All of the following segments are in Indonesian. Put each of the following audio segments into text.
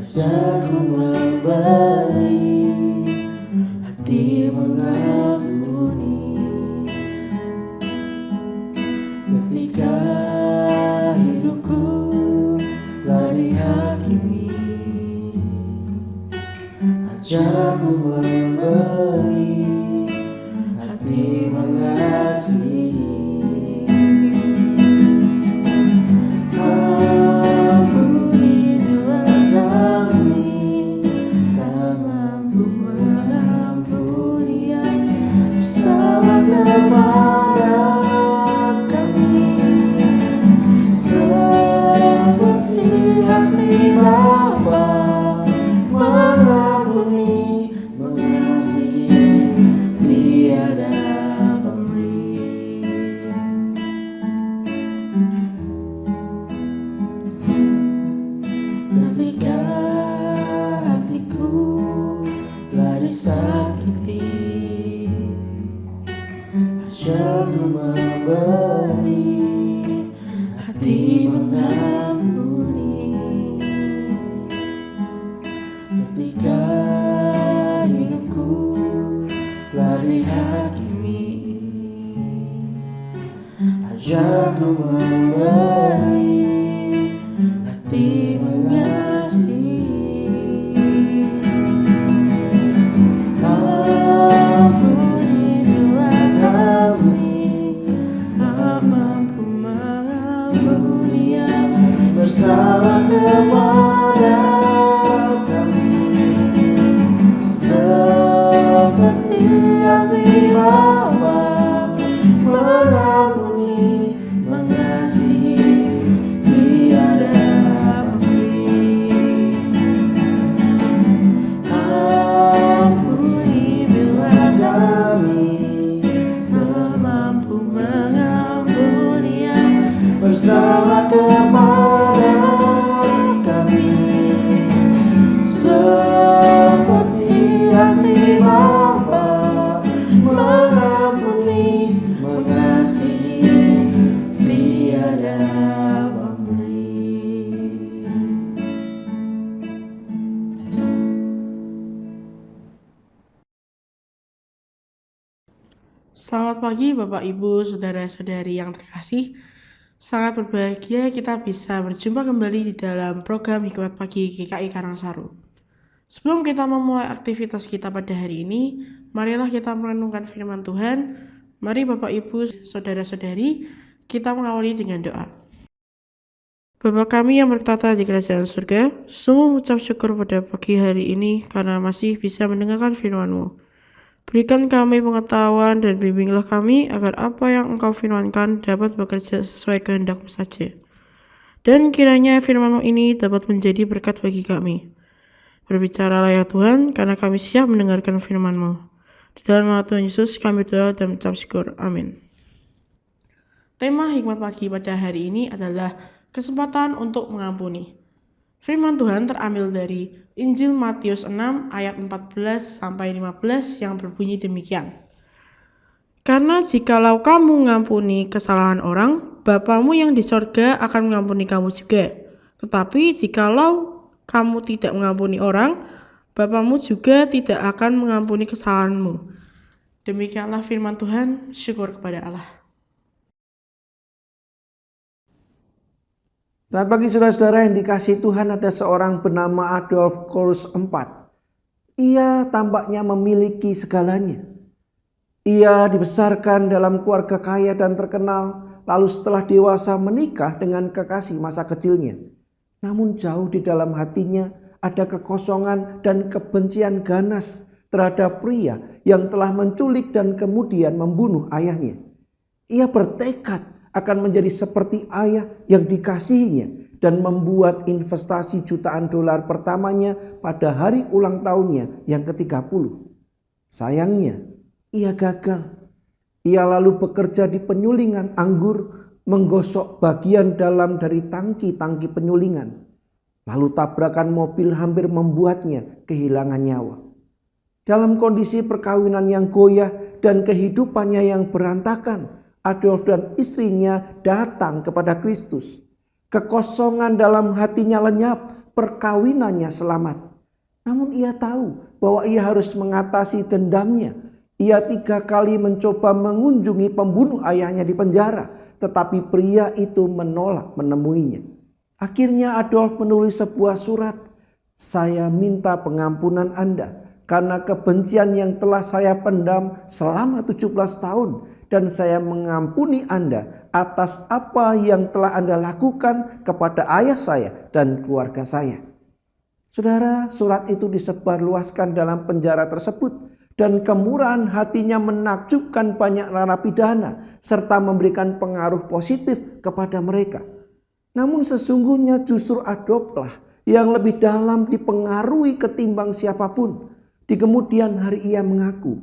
Ajarku memberi, hati mengampuni. Ketika hidupku telah dihakimi, ajarku memberi, hati mengasihi. Ampuni bila kami tak mampu mengampuni, salah kepada kami, seperti hati Bapa mengampuni, mengasihi, tiada pemberi. Ketika hatiku telah disakiti, ajarku memberi, hati mengampuni. Ketika hidupku telah dihakimi, ajarku memberi, hati mengasihi. Ampuni bila kami tak mampu mengampuni, bersalah kepada kami, seperti hati Bapa mengampuni, mengasihi, tiada pemberi. Ampuni bila kami tak mampu mengampuni, bersalah kepada kami, seperti hati Bapa mengampuni, mengasihi, tiada pemberi. Selamat pagi Bapak Ibu, Saudara-saudari yang terkasih. Sangat berbahagia kita bisa berjumpa kembali di dalam program Hikmat Pagi GKI Karangsaru. Sebelum kita memulai aktivitas kita pada hari ini, marilah kita merenungkan firman Tuhan. Mari Bapak Ibu, Saudara-saudari, kita mengawali dengan doa. Bapa kami yang bertata di kerajaan surga, sungguh mengucap syukur pada pagi hari ini karena masih bisa mendengarkan firman-Mu. Berikan kami pengetahuan dan bimbinglah kami agar apa yang Engkau firmankan dapat bekerja sesuai kehendak-Mu saja. Dan kiranya firman-Mu ini dapat menjadi berkat bagi kami. Berbicaralah ya Tuhan, karena kami siap mendengarkan firman-Mu. Di dalam nama Tuhan Yesus kami berdoa dan mengucap syukur. Amin. Tema Hikmat Pagi pada hari ini adalah kesempatan untuk mengampuni. Firman Tuhan terambil dari Injil Matius 6 ayat 14-15 yang berbunyi demikian. Karena jikalau kamu mengampuni kesalahan orang, Bapamu yang di sorga akan mengampuni kamu juga. Tetapi jikalau kamu tidak mengampuni orang, Bapamu juga tidak akan mengampuni kesalahanmu. Demikianlah firman Tuhan, syukur kepada Allah. Selamat pagi saudara-saudara yang dikasihi Tuhan. Ada seorang bernama Adolf Kolsch IV. Ia tampaknya memiliki segalanya. Ia dibesarkan dalam keluarga kaya dan terkenal, lalu setelah dewasa menikah dengan kekasih masa kecilnya. Namun jauh di dalam hatinya ada kekosongan dan kebencian ganas terhadap pria yang telah menculik dan kemudian membunuh ayahnya. Ia bertekad akan menjadi seperti ayah yang dikasihinya dan membuat investasi jutaan dolar pertamanya pada hari ulang tahunnya yang ke-30. Sayangnya, ia gagal. Ia lalu bekerja di penyulingan anggur, menggosok bagian dalam dari tangki-tangki penyulingan. Lalu tabrakan mobil hampir membuatnya kehilangan nyawa. Dalam kondisi perkawinan yang goyah dan kehidupannya yang berantakan, Adolf dan istrinya datang kepada Kristus. Kekosongan dalam hatinya lenyap, perkawinannya selamat. Namun ia tahu bahwa ia harus mengatasi dendamnya. Ia 3 kali mencoba mengunjungi pembunuh ayahnya di penjara, tetapi pria itu menolak menemuinya. Akhirnya Adolf menulis sebuah surat. Saya minta pengampunan Anda karena kebencian yang telah saya pendam selama 17 tahun. Dan saya mengampuni Anda atas apa yang telah Anda lakukan kepada ayah saya dan keluarga saya. Saudara, surat itu disebarluaskan dalam penjara tersebut. Dan kemurahan hatinya menakjubkan banyak narapidana serta memberikan pengaruh positif kepada mereka. Namun sesungguhnya justru Adolf yang lebih dalam dipengaruhi ketimbang siapapun. Di kemudian hari ia mengaku,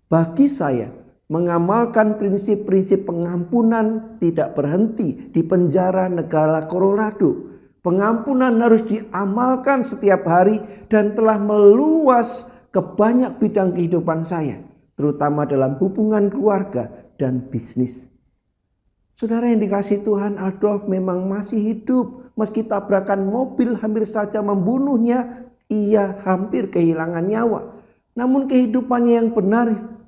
bagi saya mengamalkan prinsip-prinsip pengampunan tidak berhenti di penjara negara Colorado. Pengampunan harus diamalkan setiap hari dan telah meluas ke banyak bidang kehidupan saya, terutama dalam hubungan keluarga dan bisnis. Saudara yang dikasihi Tuhan, Adolf memang masih hidup. Meski tabrakan mobil hampir saja membunuhnya, ia hampir kehilangan nyawa. Namun kehidupannya yang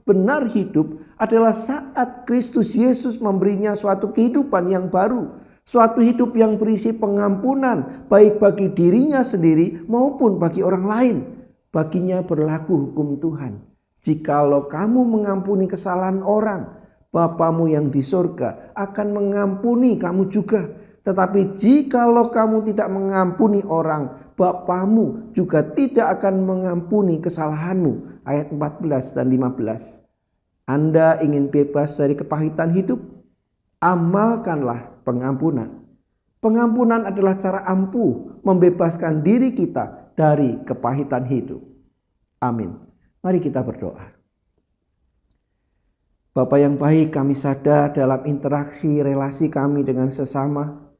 benar hidup adalah saat Kristus Yesus memberinya suatu kehidupan yang baru. Suatu hidup yang berisi pengampunan baik bagi dirinya sendiri maupun bagi orang lain. Baginya berlaku hukum Tuhan. Jikalau kamu mengampuni kesalahan orang, Bapamu yang di surga akan mengampuni kamu juga. Tetapi jikalau kamu tidak mengampuni orang, Bapamu juga tidak akan mengampuni kesalahanmu. Ayat 14 dan 15. Anda ingin bebas dari kepahitan hidup? Amalkanlah pengampunan. Pengampunan adalah cara ampuh membebaskan diri kita dari kepahitan hidup. Amin. Mari kita berdoa. Bapa yang baik, kami sadar dalam interaksi relasi kami dengan sesama,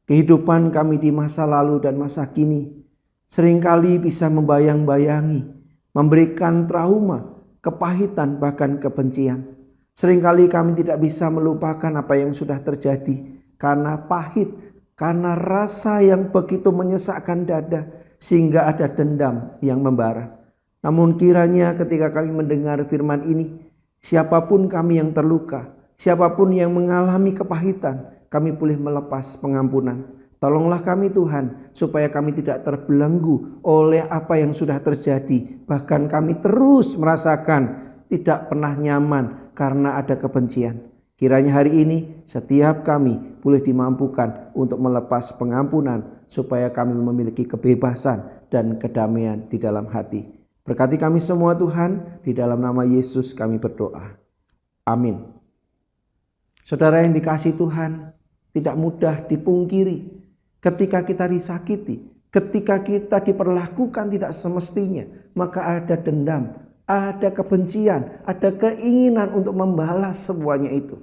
kehidupan kami di masa lalu dan masa kini seringkali bisa membayang-bayangi, memberikan trauma, kepahitan, bahkan kebencian. Seringkali kami tidak bisa melupakan apa yang sudah terjadi karena pahit, karena rasa yang begitu menyesakkan dada sehingga ada dendam yang membara. Namun kiranya ketika kami mendengar firman ini, siapapun kami yang terluka, siapapun yang mengalami kepahitan, kami boleh melepas pengampunan. Tolonglah kami Tuhan, supaya kami tidak terbelenggu oleh apa yang sudah terjadi. Bahkan kami terus merasakan tidak pernah nyaman karena ada kebencian. Kiranya hari ini setiap kami boleh dimampukan untuk melepas pengampunan, supaya kami memiliki kebebasan dan kedamaian di dalam hati. Berkati kami semua Tuhan, di dalam nama Yesus kami berdoa. Amin. Saudara yang dikasihi Tuhan, tidak mudah dipungkiri. Ketika kita disakiti, ketika kita diperlakukan tidak semestinya, maka ada dendam, ada kebencian, ada keinginan untuk membalas semuanya itu.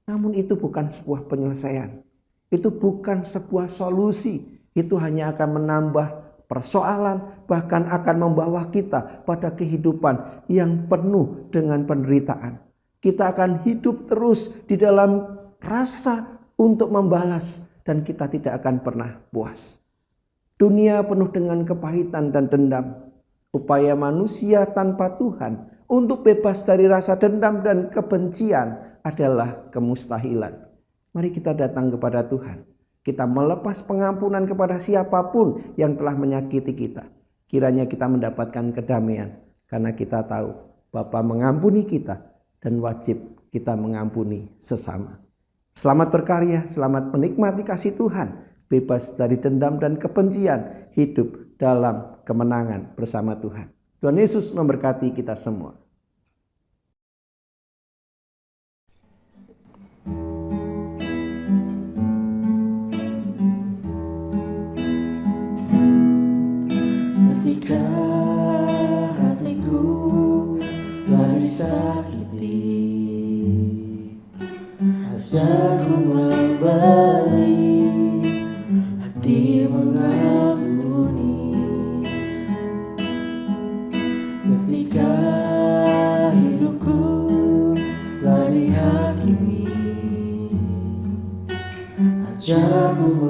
Namun itu bukan sebuah penyelesaian. Itu bukan sebuah solusi. Itu hanya akan menambah persoalan, bahkan akan membawa kita pada kehidupan yang penuh dengan penderitaan. Kita akan hidup terus di dalam rasa untuk membalas, dan kita tidak akan pernah puas. Dunia penuh dengan kepahitan dan dendam. Upaya manusia tanpa Tuhan untuk bebas dari rasa dendam dan kebencian adalah kemustahilan. Mari kita datang kepada Tuhan. Kita melepas pengampunan kepada siapapun yang telah menyakiti kita. Kiranya kita mendapatkan kedamaian, karena kita tahu Bapa mengampuni kita dan wajib kita mengampuni sesama. Selamat berkarya, selamat menikmati kasih Tuhan, bebas dari dendam dan kebencian, hidup dalam kemenangan bersama Tuhan. Tuhan Yesus memberkati kita semua. Ketika hatiku telah disakiti, ajarku memberi, hati mengampuni. Ketika hidupku telah dihakimi, ajarku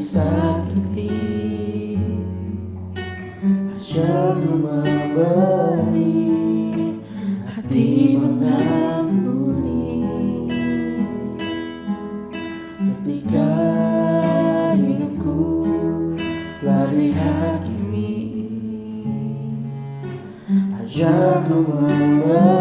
disakiti, ajarku memberi, hati mengampuni. Ketika hidupku telah dihakimi, ajarku memberi,